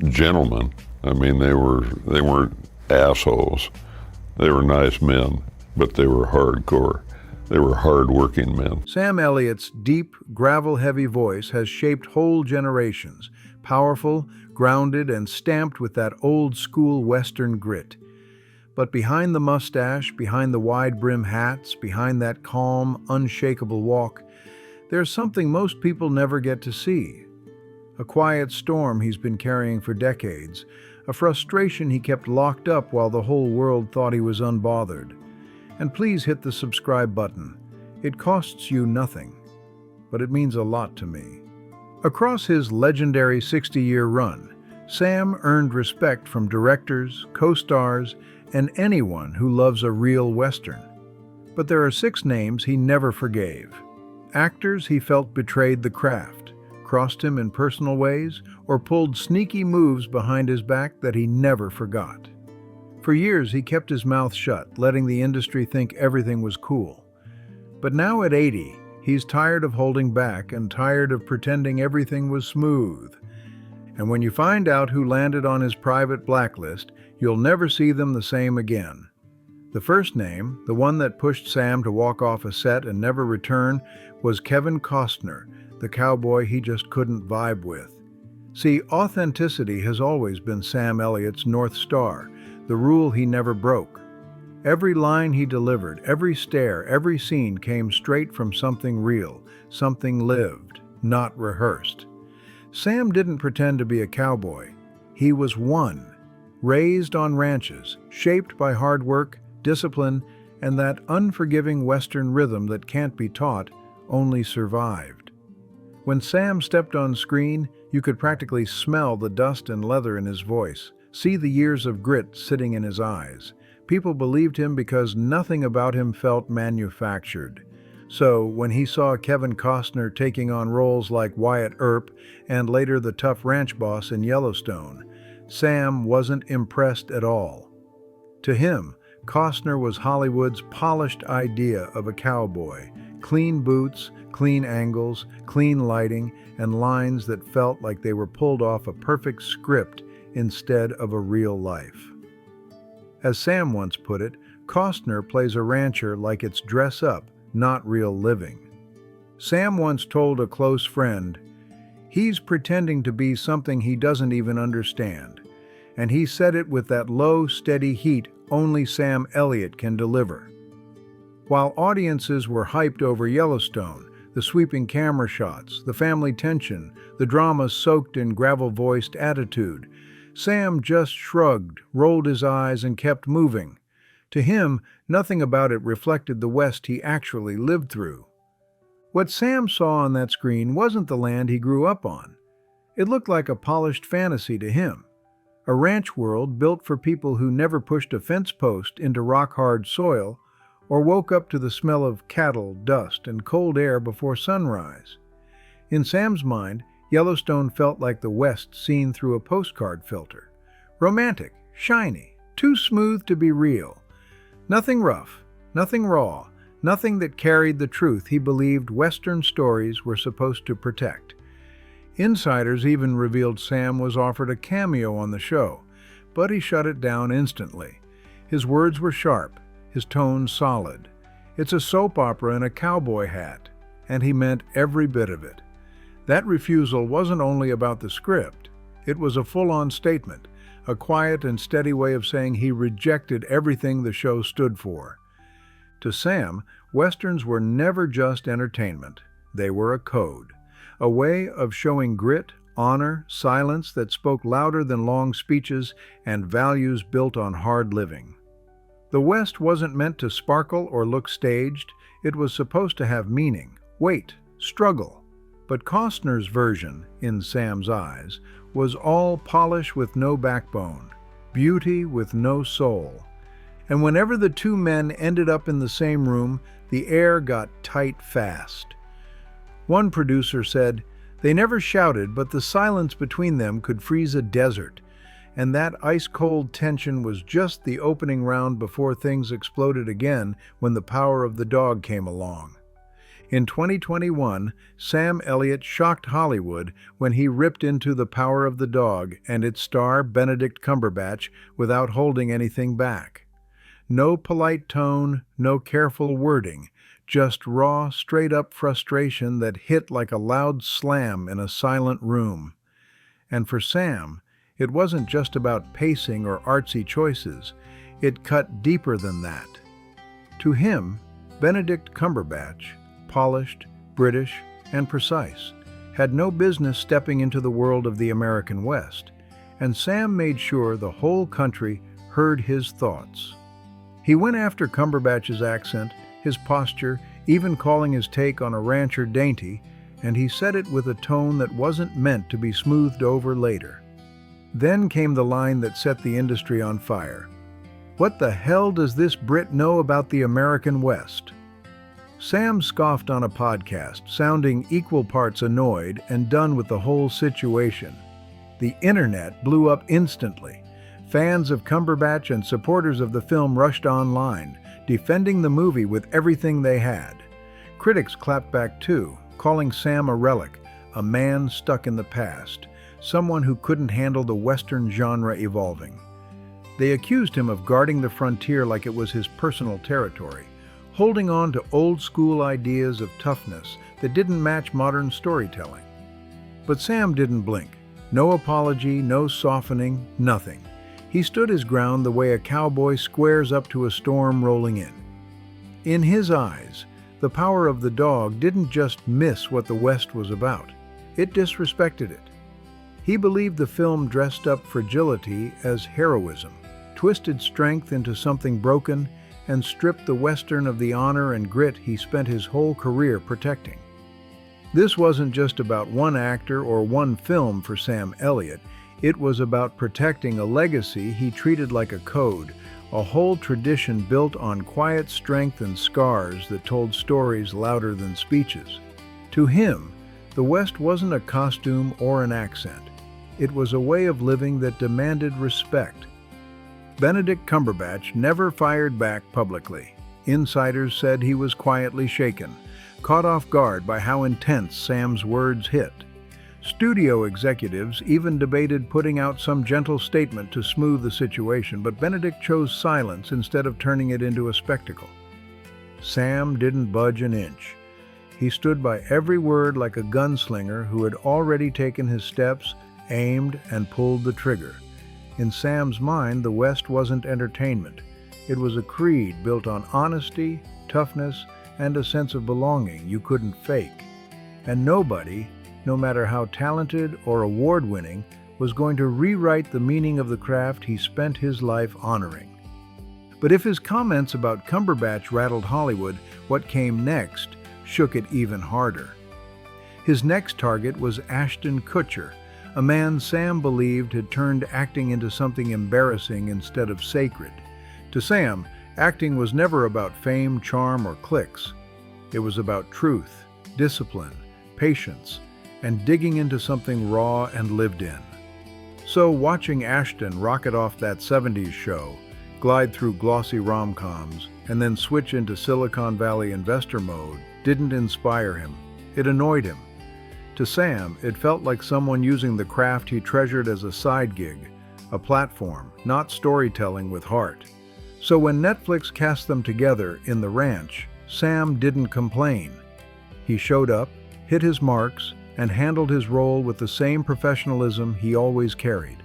gentlemen. I mean, they weren't assholes. They were nice men, but they were hardcore. They were hard-working men. Sam Elliott's deep, gravel-heavy voice has shaped whole generations, powerful, grounded, and stamped with that old-school Western grit. But behind the mustache, behind the wide-brim hats, behind that calm, unshakable walk, there's something most people never get to see. A quiet storm he's been carrying for decades, a frustration he kept locked up while the whole world thought he was unbothered. And please hit the subscribe button. It costs you nothing, but it means a lot to me. Across his legendary 60-year run, Sam earned respect from directors, co-stars, and anyone who loves a real Western. But there are 6 names he never forgave. Actors he felt betrayed the craft, crossed him in personal ways, or pulled sneaky moves behind his back that he never forgot. For years, he kept his mouth shut, letting the industry think everything was cool. But now at 80, he's tired of holding back and tired of pretending everything was smooth. And when you find out who landed on his private blacklist, you'll never see them the same again. The first name, the one that pushed Sam to walk off a set and never return, was Kevin Costner, the cowboy he just couldn't vibe with. See, authenticity has always been Sam Elliott's North Star, the rule he never broke. Every line he delivered, every stare, every scene came straight from something real, something lived, not rehearsed. Sam didn't pretend to be a cowboy. He was one, raised on ranches, shaped by hard work, discipline, and that unforgiving Western rhythm that can't be taught, only survived. When Sam stepped on screen, you could practically smell the dust and leather in his voice, see the years of grit sitting in his eyes. People believed him because nothing about him felt manufactured. So, when he saw Kevin Costner taking on roles like Wyatt Earp and later the tough ranch boss in Yellowstone, Sam wasn't impressed at all. To him, Costner was Hollywood's polished idea of a cowboy. Clean boots, clean angles, clean lighting, and lines that felt like they were pulled off a perfect script instead of a real life. As Sam once put it, Costner plays a rancher like it's dress up, not real living. Sam once told a close friend, "He's pretending to be something he doesn't even understand." And he said it with that low, steady heat only Sam Elliott can deliver. While audiences were hyped over Yellowstone, the sweeping camera shots, the family tension, the drama soaked in gravel-voiced attitude, Sam just shrugged, rolled his eyes, and kept moving. To him, nothing about it reflected the West he actually lived through. What Sam saw on that screen wasn't the land he grew up on. It looked like a polished fantasy to him, a ranch world built for people who never pushed a fence post into rock-hard soil or woke up to the smell of cattle, dust, and cold air before sunrise. In Sam's mind, Yellowstone felt like the West seen through a postcard filter. Romantic, shiny, too smooth to be real. Nothing rough, nothing raw, nothing that carried the truth he believed Western stories were supposed to protect. Insiders even revealed Sam was offered a cameo on the show, but he shut it down instantly. His words were sharp, his tone solid. It's a soap opera in a cowboy hat, and he meant every bit of it. That refusal wasn't only about the script, it was a full-on statement, a quiet and steady way of saying he rejected everything the show stood for. To Sam, Westerns were never just entertainment. They were a code, a way of showing grit, honor, silence that spoke louder than long speeches, and values built on hard living. The West wasn't meant to sparkle or look staged. It was supposed to have meaning, weight, struggle. But Costner's version, in Sam's eyes, was all polish with no backbone, beauty with no soul. And whenever the two men ended up in the same room, the air got tight fast. One producer said, "They never shouted, but the silence between them could freeze a desert." And that ice-cold tension was just the opening round before things exploded again when the power of the dog came along. In 2021, Sam Elliott shocked Hollywood when he ripped into The Power of the Dog and its star Benedict Cumberbatch without holding anything back. No polite tone, no careful wording, just raw, straight-up frustration that hit like a loud slam in a silent room. And for Sam, it wasn't just about pacing or artsy choices. It cut deeper than that. To him, Benedict Cumberbatch, polished, British, and precise, had no business stepping into the world of the American West, and Sam made sure the whole country heard his thoughts. He went after Cumberbatch's accent, his posture, even calling his take on a rancher dainty, and he said it with a tone that wasn't meant to be smoothed over later. Then came the line that set the industry on fire. "What the hell does this Brit know about the American West?" Sam scoffed on a podcast, sounding equal parts annoyed and done with the whole situation. The internet blew up instantly. Fans of Cumberbatch and supporters of the film rushed online, defending the movie with everything they had. Critics clapped back too, calling Sam a relic, a man stuck in the past, someone who couldn't handle the Western genre evolving. They accused him of guarding the frontier like it was his personal territory, holding on to old-school ideas of toughness that didn't match modern storytelling. But Sam didn't blink. No apology, no softening, nothing. He stood his ground the way a cowboy squares up to a storm rolling in. In his eyes, The Power of the Dog didn't just miss what the West was about. It disrespected it. He believed the film dressed up fragility as heroism, twisted strength into something broken, and stripped the Western of the honor and grit he spent his whole career protecting. This wasn't just about one actor or one film for Sam Elliott. It was about protecting a legacy he treated like a code, a whole tradition built on quiet strength and scars that told stories louder than speeches. To him, the West wasn't a costume or an accent. It was a way of living that demanded respect. Benedict Cumberbatch never fired back publicly. Insiders said he was quietly shaken, caught off guard by how intense Sam's words hit. Studio executives even debated putting out some gentle statement to smooth the situation, but Benedict chose silence instead of turning it into a spectacle. Sam didn't budge an inch. He stood by every word like a gunslinger who had already taken his steps, aimed, and pulled the trigger. In Sam's mind, the West wasn't entertainment. It was a creed built on honesty, toughness, and a sense of belonging you couldn't fake. And nobody, no matter how talented or award-winning, was going to rewrite the meaning of the craft he spent his life honoring. But if his comments about Cumberbatch rattled Hollywood, what came next shook it even harder. His next target was Ashton Kutcher, a man Sam believed had turned acting into something embarrassing instead of sacred. To Sam, acting was never about fame, charm, or clicks. It was about truth, discipline, patience, and digging into something raw and lived in. So watching Ashton rocket off that 70s show, glide through glossy rom-coms, and then switch into Silicon Valley investor mode didn't inspire him. It annoyed him. To Sam, it felt like someone using the craft he treasured as a side gig, a platform, not storytelling with heart. So when Netflix cast them together in The Ranch, Sam didn't complain. He showed up, hit his marks, and handled his role with the same professionalism he always carried.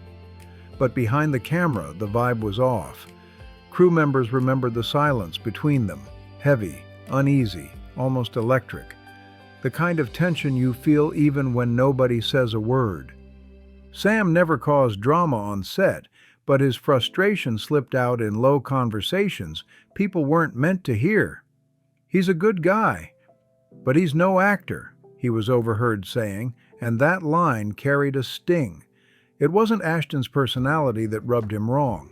But behind the camera, the vibe was off. Crew members remembered the silence between them, heavy, uneasy, almost electric. The kind of tension you feel even when nobody says a word. Sam never caused drama on set, but his frustration slipped out in low conversations people weren't meant to hear. "He's a good guy, but he's no actor," he was overheard saying, and that line carried a sting. It wasn't Ashton's personality that rubbed him wrong.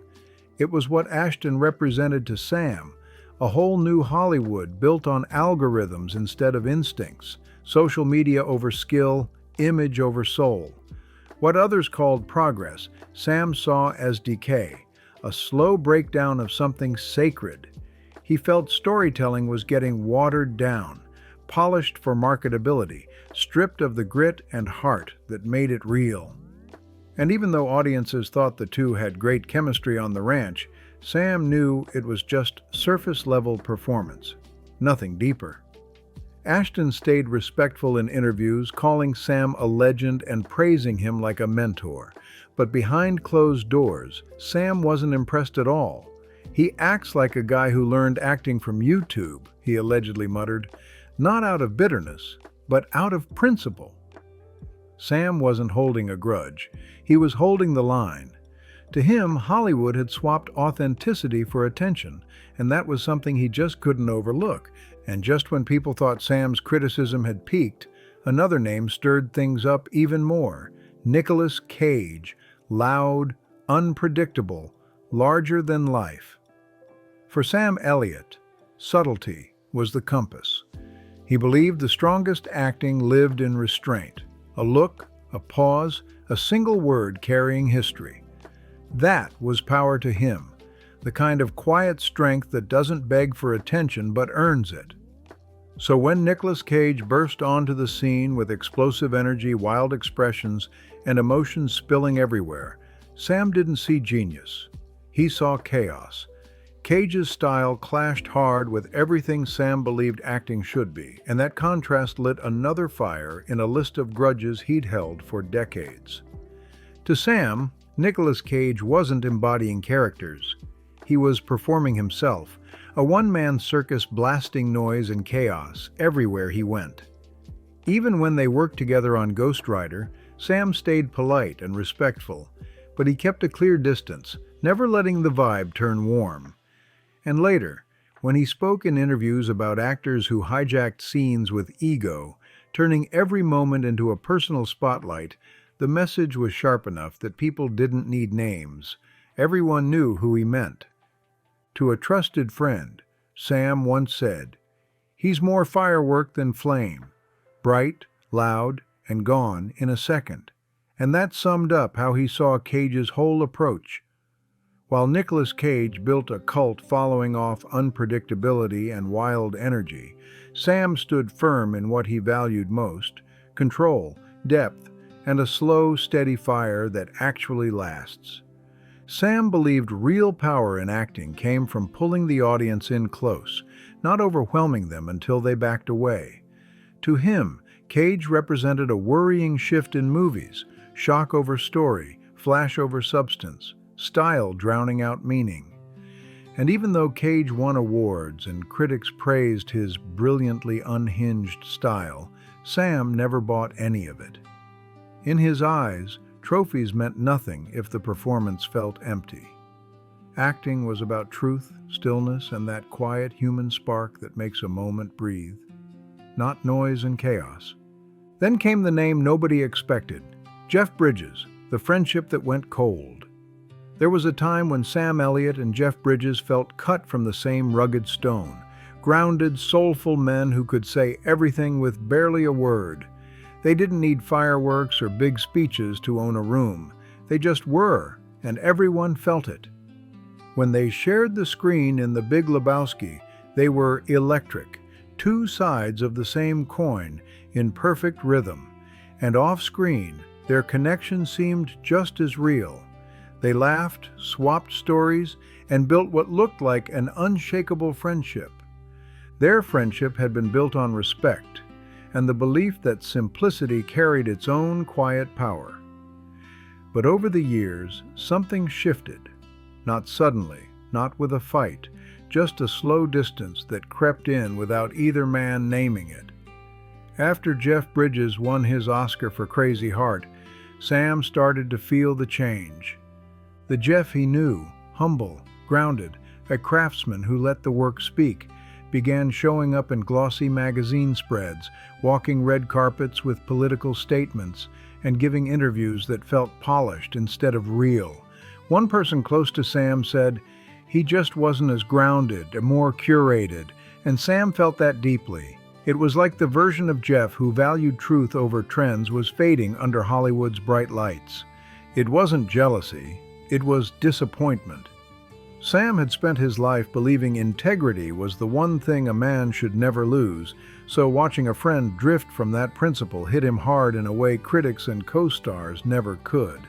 It was what Ashton represented to Sam, a whole new Hollywood built on algorithms instead of instincts, social media over skill, image over soul. What others called progress, Sam saw as decay, a slow breakdown of something sacred. He felt storytelling was getting watered down, polished for marketability, stripped of the grit and heart that made it real. And even though audiences thought the two had great chemistry on the ranch, Sam knew it was just surface-level performance, nothing deeper. Ashton stayed respectful in interviews, calling Sam a legend and praising him like a mentor. But behind closed doors, Sam wasn't impressed at all. "He acts like a guy who learned acting from YouTube," he allegedly muttered, not out of bitterness, but out of principle. Sam wasn't holding a grudge. He was holding the line. To him, Hollywood had swapped authenticity for attention, and that was something he just couldn't overlook. And just when people thought Sam's criticism had peaked, another name stirred things up even more. Nicolas Cage, loud, unpredictable, larger than life. For Sam Elliott, subtlety was the compass. He believed the strongest acting lived in restraint. A look, a pause, a single word carrying history. That was power to him, the kind of quiet strength that doesn't beg for attention but earns it. So when Nicolas Cage burst onto the scene with explosive energy, wild expressions, and emotions spilling everywhere, Sam didn't see genius. He saw chaos. Cage's style clashed hard with everything Sam believed acting should be, and that contrast lit another fire in a list of grudges he'd held for decades. To Sam, Nicolas Cage wasn't embodying characters. He was performing himself, a one-man circus blasting noise and chaos everywhere he went. Even when they worked together on Ghost Rider, Sam stayed polite and respectful, but he kept a clear distance, never letting the vibe turn warm. And later, when he spoke in interviews about actors who hijacked scenes with ego, turning every moment into a personal spotlight, the message was sharp enough that people didn't need names. Everyone knew who he meant. To a trusted friend, Sam once said, "He's more firework than flame, bright, loud, and gone in a second." And that summed up how he saw Cage's whole approach. While Nicolas Cage built a cult following off unpredictability and wild energy, Sam stood firm in what he valued most: control, depth, and a slow, steady fire that actually lasts. Sam believed real power in acting came from pulling the audience in close, not overwhelming them until they backed away. To him, Cage represented a worrying shift in movies: shock over story, flash over substance, style drowning out meaning. And even though Cage won awards and critics praised his brilliantly unhinged style, Sam never bought any of it. In his eyes, trophies meant nothing if the performance felt empty. Acting was about truth, stillness, and that quiet human spark that makes a moment breathe, not noise and chaos. Then came the name nobody expected: Jeff Bridges, the friendship that went cold. There was a time when Sam Elliott and Jeff Bridges felt cut from the same rugged stone, grounded, soulful men who could say everything with barely a word. They didn't need fireworks or big speeches to own a room. They just were, and everyone felt it. When they shared the screen in The Big Lebowski, they were electric, two sides of the same coin in perfect rhythm. And off-screen, their connection seemed just as real. They laughed, swapped stories, and built what looked like an unshakable friendship. Their friendship had been built on respect, and the belief that simplicity carried its own quiet power. But over the years, something shifted. Not suddenly, not with a fight, just a slow distance that crept in without either man naming it. After Jeff Bridges won his Oscar for Crazy Heart, Sam started to feel the change. The Jeff he knew, humble, grounded, a craftsman who let the work speak, began showing up in glossy magazine spreads, walking red carpets with political statements, and giving interviews that felt polished instead of real. One person close to Sam said, "He just wasn't as grounded, more curated," and Sam felt that deeply. It was like the version of Jeff who valued truth over trends was fading under Hollywood's bright lights. It wasn't jealousy, it was disappointment. Sam had spent his life believing integrity was the one thing a man should never lose, so watching a friend drift from that principle hit him hard in a way critics and co-stars never could.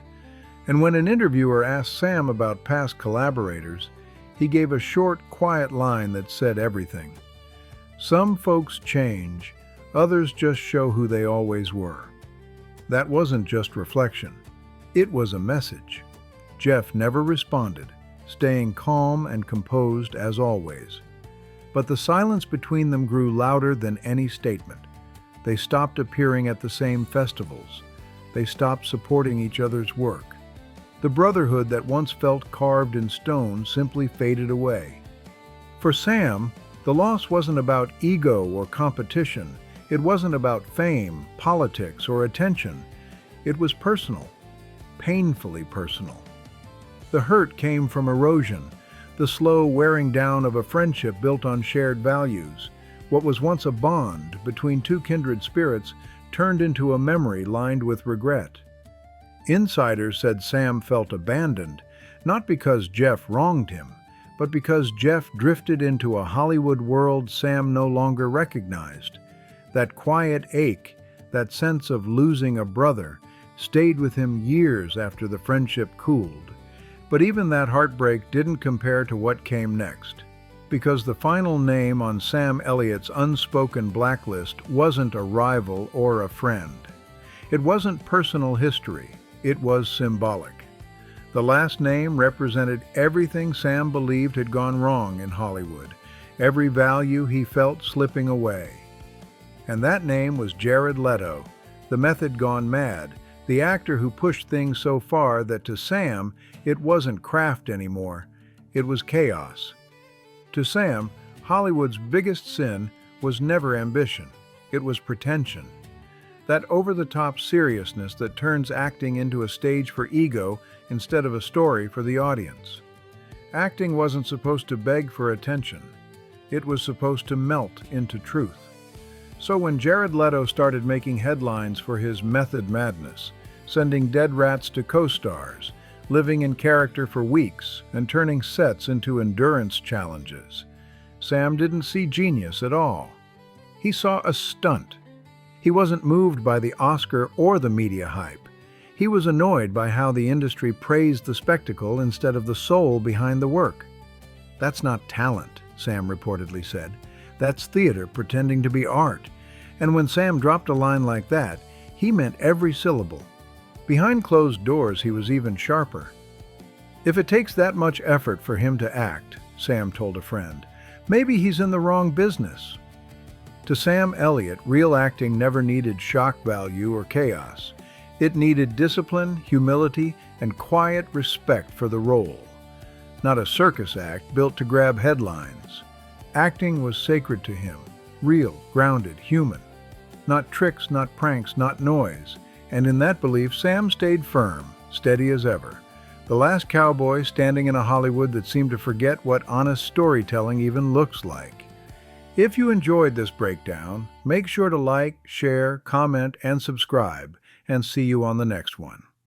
And when an interviewer asked Sam about past collaborators, he gave a short, quiet line that said everything. "Some folks change, others just show who they always were." That wasn't just reflection. It was a message. Jeff never responded, staying calm and composed as always. But the silence between them grew louder than any statement. They stopped appearing at the same festivals. They stopped supporting each other's work. The brotherhood that once felt carved in stone simply faded away. For Sam, the loss wasn't about ego or competition. It wasn't about fame, politics, or attention. It was personal, painfully personal. The hurt came from erosion, the slow wearing down of a friendship built on shared values. What was once a bond between two kindred spirits turned into a memory lined with regret. Insiders said Sam felt abandoned, not because Jeff wronged him, but because Jeff drifted into a Hollywood world Sam no longer recognized. That quiet ache, that sense of losing a brother, stayed with him years after the friendship cooled. But even that heartbreak didn't compare to what came next, because the final name on Sam Elliott's unspoken blacklist wasn't a rival or a friend. It wasn't personal history, it was symbolic. The last name represented everything Sam believed had gone wrong in Hollywood, every value he felt slipping away. And that name was Jared Leto, the method gone mad, the actor who pushed things so far that to Sam, it wasn't craft anymore, it was chaos. To Sam, Hollywood's biggest sin was never ambition, it was pretension. That over-the-top seriousness that turns acting into a stage for ego instead of a story for the audience. Acting wasn't supposed to beg for attention, it was supposed to melt into truth. So when Jared Leto started making headlines for his method madness, sending dead rats to co-stars, living in character for weeks, and turning sets into endurance challenges, Sam didn't see genius at all. He saw a stunt. He wasn't moved by the Oscar or the media hype. He was annoyed by how the industry praised the spectacle instead of the soul behind the work. "That's not talent," Sam reportedly said. "That's theater pretending to be art." And when Sam dropped a line like that, he meant every syllable. Behind closed doors, he was even sharper. "If it takes that much effort for him to act," Sam told a friend, "maybe he's in the wrong business." To Sam Elliott, real acting never needed shock value or chaos. It needed discipline, humility, and quiet respect for the role. Not a circus act built to grab headlines. Acting was sacred to him, real, grounded, human. Not tricks, not pranks, not noise. And in that belief, Sam stayed firm, steady as ever. The last cowboy standing in a Hollywood that seemed to forget what honest storytelling even looks like. If you enjoyed this breakdown, make sure to like, share, comment, and subscribe, and see you on the next one.